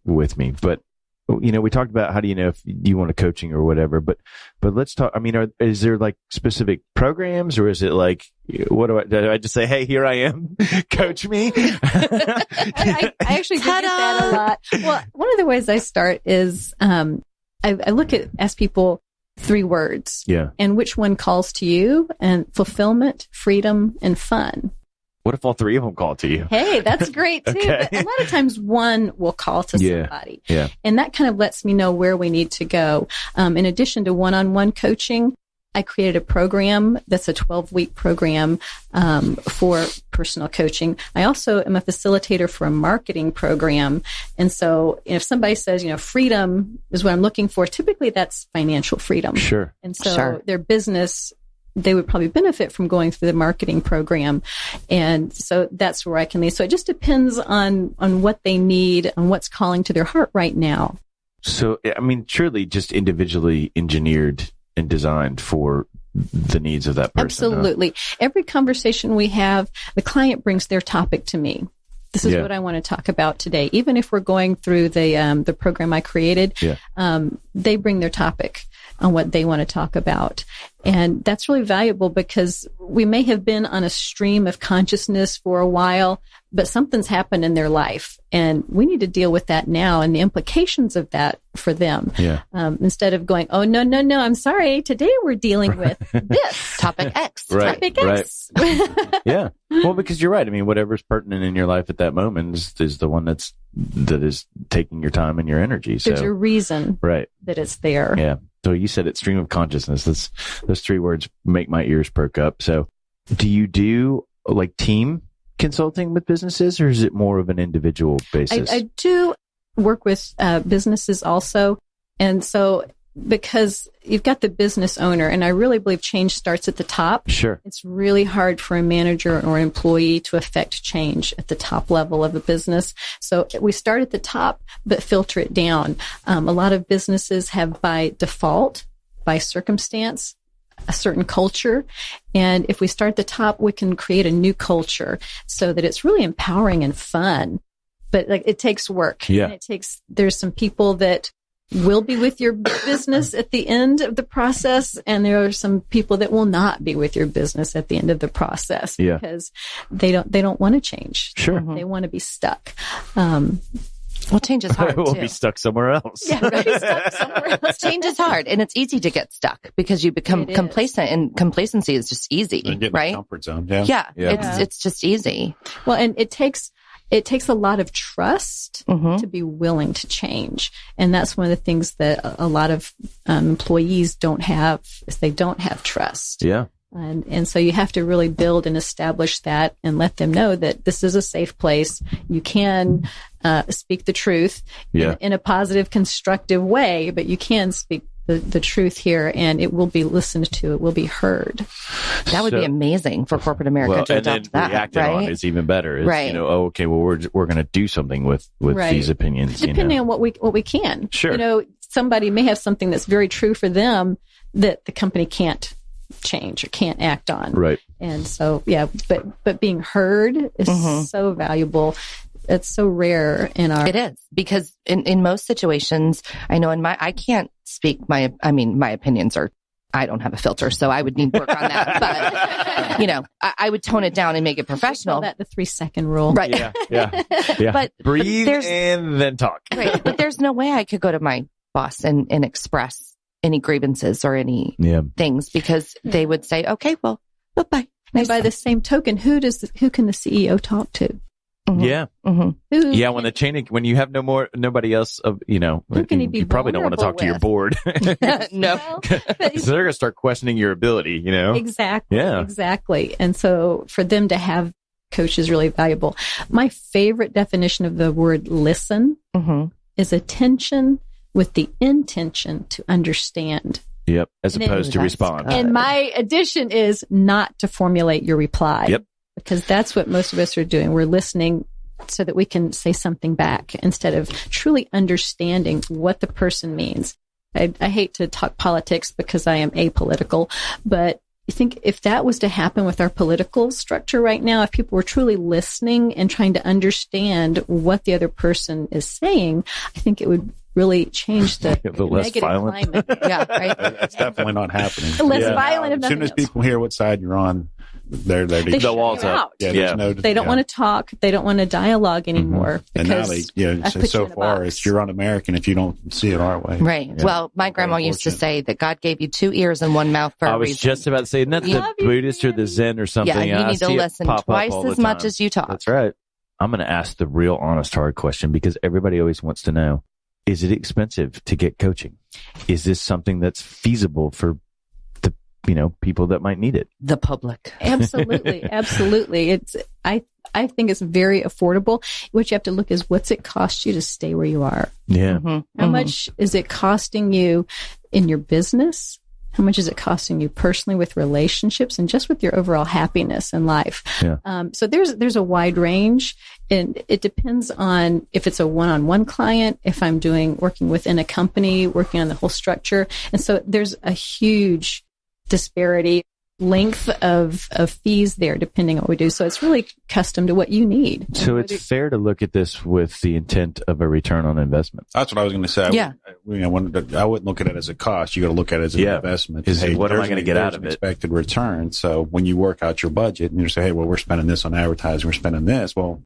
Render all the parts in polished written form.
with me. But, we talked about how do you know if you want a coaching or whatever, but let's talk. I mean, is there like specific programs, or is it like, do I just say, hey, here I am, coach me? I actually do get that a lot. Well, one of the ways I start is, I ask people 3 words. Yeah. And which one calls to you? And fulfillment, freedom, and fun. What if all 3 of them call to you? Hey, that's great too. Okay. But a lot of times one will call to somebody. Yeah. And that kind of lets me know where we need to go. In addition to one-on-one coaching, I created a program that's a 12-week program for personal coaching. I also am a facilitator for a marketing program. And so if somebody says, freedom is what I'm looking for, typically that's financial freedom. Sure. And so their business, they would probably benefit from going through the marketing program. And so that's where I can lead. So it just depends on what they need and what's calling to their heart right now. So, I mean, surely just individually engineered and designed for the needs of that person. Absolutely. Every conversation we have, the client brings their topic to me. This is what I want to talk about today. Even if we're going through the program I created, they bring their topic on what they want to talk about. And that's really valuable because we may have been on a stream of consciousness for a while, but something's happened in their life and we need to deal with that now and the implications of that for them. Yeah. Instead of going, oh, no, I'm sorry. Today we're dealing with this topic X. Right. Topic X. Yeah. Well, because you're right. I mean, whatever's pertinent in your life at that moment is the one that is taking your time and your energy. So there's a reason that it's there. Yeah. So you said it's stream of consciousness. Those 3 words make my ears perk up. So do you do like team consulting with businesses, or is it more of an individual basis? I do work with businesses also. And so because you've got the business owner, and I really believe change starts at the top. Sure. It's really hard for a manager or an employee to affect change at the top level of a business. So we start at the top, but filter it down. A lot of businesses have by default, by circumstance, a certain culture. And if we start at the top, we can create a new culture so that it's really empowering and fun. But it takes work. Yeah. And there's some people that will be with your business at the end of the process. And there are some people that will not be with your business at the end of the process because they don't want to change. Sure. They want to be stuck. Well, change is hard. We'll too. be stuck somewhere else. Yeah, right. Stuck somewhere else. Change is hard, and it's easy to get stuck because you become complacent, and complacency is just easy, right? Comfort zone. Yeah. It's just easy. Well, and it takes a lot of trust to be willing to change. And that's one of the things that a lot of employees don't have is they don't have trust. Yeah. And so you have to really build and establish that and let them know that this is a safe place. You can speak the truth in a positive, constructive way, but you can speak the truth here, and it will be listened to. It will be heard. That would be amazing for corporate America to adopt that. Reacting on is even better. It's, right. Okay, well, we're going to do something with these opinions. Depending on what we can. Sure. Somebody may have something that's very true for them that the company can't change or can't act on. Right. And so, but being heard is so valuable. It's so rare in our... It is, because in most situations, I know I can't speak my opinions are, I don't have a filter, so I would need work on that. But, I would tone it down and make it professional. We call that the 3-second rule. Right. Yeah. But breathe and then talk. Right. But there's no way I could go to my boss and express any grievances or any things, because they would say, okay, well, bye-bye. And by the same token, who can the CEO talk to? Yeah. When you have nobody else who can he be you probably don't want to talk to your board. No. So they're going to start questioning your ability, Exactly. Yeah. Exactly. And so for them to have coach is really valuable. My favorite definition of the word listen is attention with the intention to understand. Yep. As opposed to respond. And my addition is not to formulate your reply. Yep. Because that's what most of us are doing. We're listening so that we can say something back instead of truly understanding what the person means. I hate to talk politics because I am apolitical, but think if that was to happen with our political structure right now, if people were truly listening and trying to understand what the other person is saying, I think it would really change the less negative violent climate. Yeah, right. That's definitely not happening. Less violent. As soon as people hear what side you're on, they're the walls up. They don't want to talk. They don't want to dialogue anymore. And now so far it's you're un-American if you don't see it our way. Right. Yeah. Well, my grandma used to say that God gave you 2 ears and 1 mouth for a reason. I was just about to say, isn't that the Buddhist or the Zen or something? Yeah, you need to listen twice as much as you talk. That's right. I'm going to ask the real honest hard question because everybody always wants to know, is it expensive to get coaching? Is this something that's feasible for people that might need it? The public. Absolutely. Absolutely. I think it's very affordable. What you have to look is what's it cost you to stay where you are? Yeah. How much is it costing you in your business? How much is it costing you personally with relationships and just with your overall happiness in life? Yeah. So there's a wide range, and it depends on if it's a one-on-one client, if I'm working within a company, working on the whole structure. And so there's a huge disparity, length of fees there, depending on what we do. So it's really custom to what you need. So it's fair to look at this with the intent of a return on investment. That's what I was going to say. Yeah. I wouldn't look at it as a cost. You got to look at it as an investment. What am I going to get out of it? Expected return. So when you work out your budget and you say, hey, well, we're spending this on advertising, we're spending this. Well,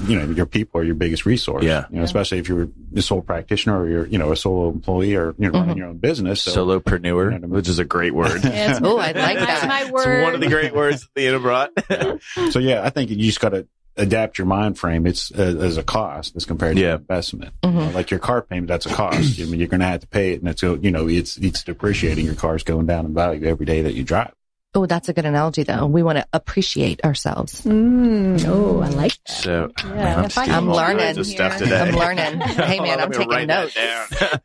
your people are your biggest resource. Yeah. Especially if you're a sole practitioner or you're, a solo employee or you're running your own business. So, solopreneur, which is a great word. I like that. That's my word. It's one of the great words that LeAnna brought. So I think you just got to adapt your mind frame. It's as a cost as compared to an investment. Like your car payment, that's a cost. You're going to have to pay it, and it's depreciating. Your car's going down in value every day that you drive. Oh, that's a good analogy, though. We want to appreciate ourselves. Oh, I like that. So I'm learning. Stuff today. I'm learning. Hey, man, I'm taking notes.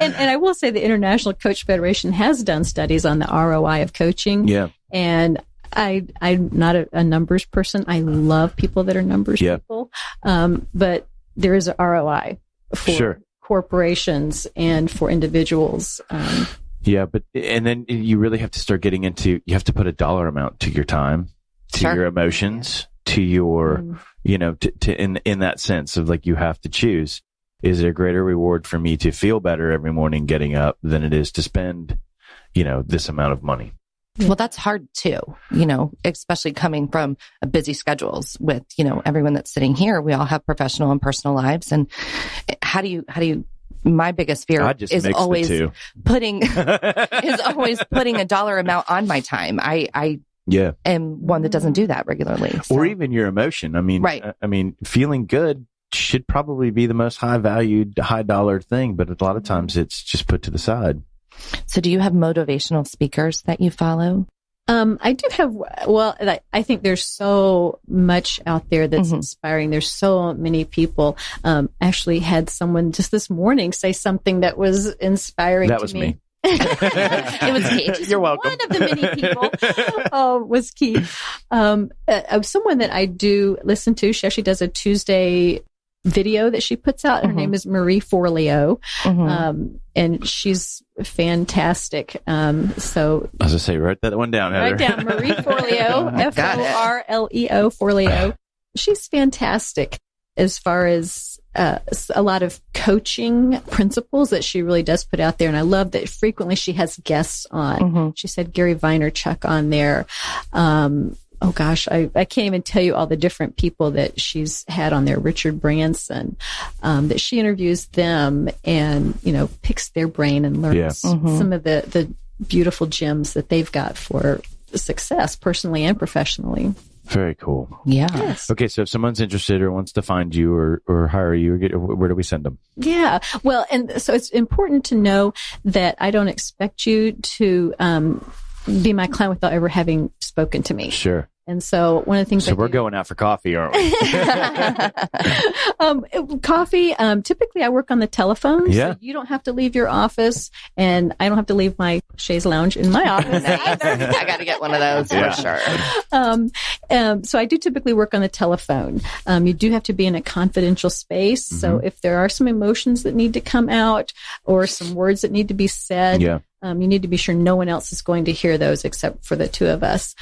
And I will say the International Coach Federation has done studies on the ROI of coaching. Yeah. And I'm not a numbers person. I love people that are numbers people. But there is a ROI for corporations and for individuals. Yeah, and then you really have to start getting into, you have to put a dollar amount to your time, to your emotions, to your, in that sense of like, you have to choose. Is it a greater reward for me to feel better every morning getting up than it is to spend, this amount of money? Well, that's hard too, especially coming from a busy schedules with, everyone that's sitting here. We all have professional and personal lives. And how do you, my biggest fear is always putting a dollar amount on my time. I am one that doesn't do that regularly. So. Or even your emotion. I mean, feeling good should probably be the most high valued, high dollar thing, but a lot of times it's just put to the side. So do you have motivational speakers that you follow? I do have, I think there's so much out there that's inspiring. There's so many people. Actually had someone just this morning say something that was inspiring to me. That was me. It was Keith. Just You're welcome. One of the many people was Keith. Someone that I do listen to. She actually does a Tuesday video that she puts out. Her name is Marie Forleo. And she's fantastic. So as I say, write that one down, Heather. Write down Marie Forleo, Forleo, Forleo. She's fantastic as far as a lot of coaching principles that she really does put out there. And I love that frequently she has guests on. She said Gary Vaynerchuk on there. Oh gosh, I can't even tell you all the different people that she's had on there. Richard Branson, that she interviews them and, picks their brain and learns some of the beautiful gems that they've got for success personally and professionally. Very cool. Yeah. Yes. Okay. So if someone's interested or wants to find you or hire you, where do we send them? Yeah. Well, and so it's important to know that I don't expect you to, be my client without ever having spoken to me. Sure. And so one of the things. So we're going out for coffee, aren't we? Coffee. Typically I work on the telephone. Yeah. So you don't have to leave your office and I don't have to leave my chaise lounge in my office either. I got to get one of those for sure. So I do typically work on the telephone. You do have to be in a confidential space. So if there are some emotions that need to come out or some words that need to be said, You need to be sure no one else is going to hear those except for the two of us.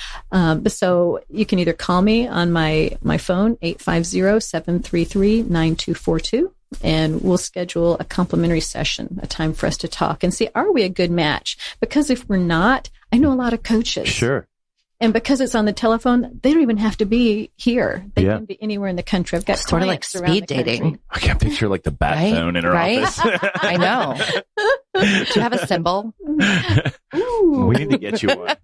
So you can either call me on my phone, 850-733-9242. And we'll schedule a complimentary session, a time for us to talk and see, are we a good match? Because if we're not, I know a lot of coaches. Sure. And because it's on the telephone, they don't even have to be here. They can be anywhere in the country. I've got sort of like speed dating. I can't picture like the bat phone in her office. I know. Do you have a symbol? Ooh. We need to get you one.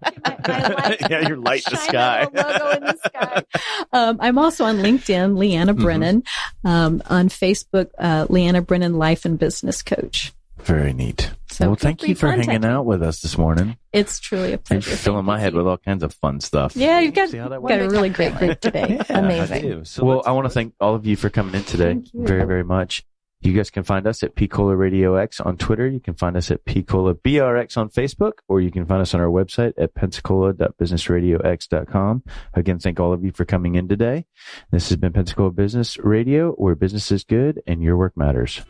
I like your light in the sky. Logo in the sky. I'm also on LinkedIn, LeAnna Brennan. On Facebook, LeAnna Brennan, Life and Business Coach. Very neat. So well, thank you for hanging out with us this morning. It's truly a pleasure. You're filling my head with all kinds of fun stuff. Yeah, you've got a really great group today. Yeah, amazing. So I want to thank all of you for coming in today very, very much. You guys can find us at P-Cola Radio X on Twitter. You can find us at P-Cola BRX on Facebook, or you can find us on our website at pensacola.businessradiox.com. Again, thank all of you for coming in today. This has been Pensacola Business Radio, where business is good and your work matters.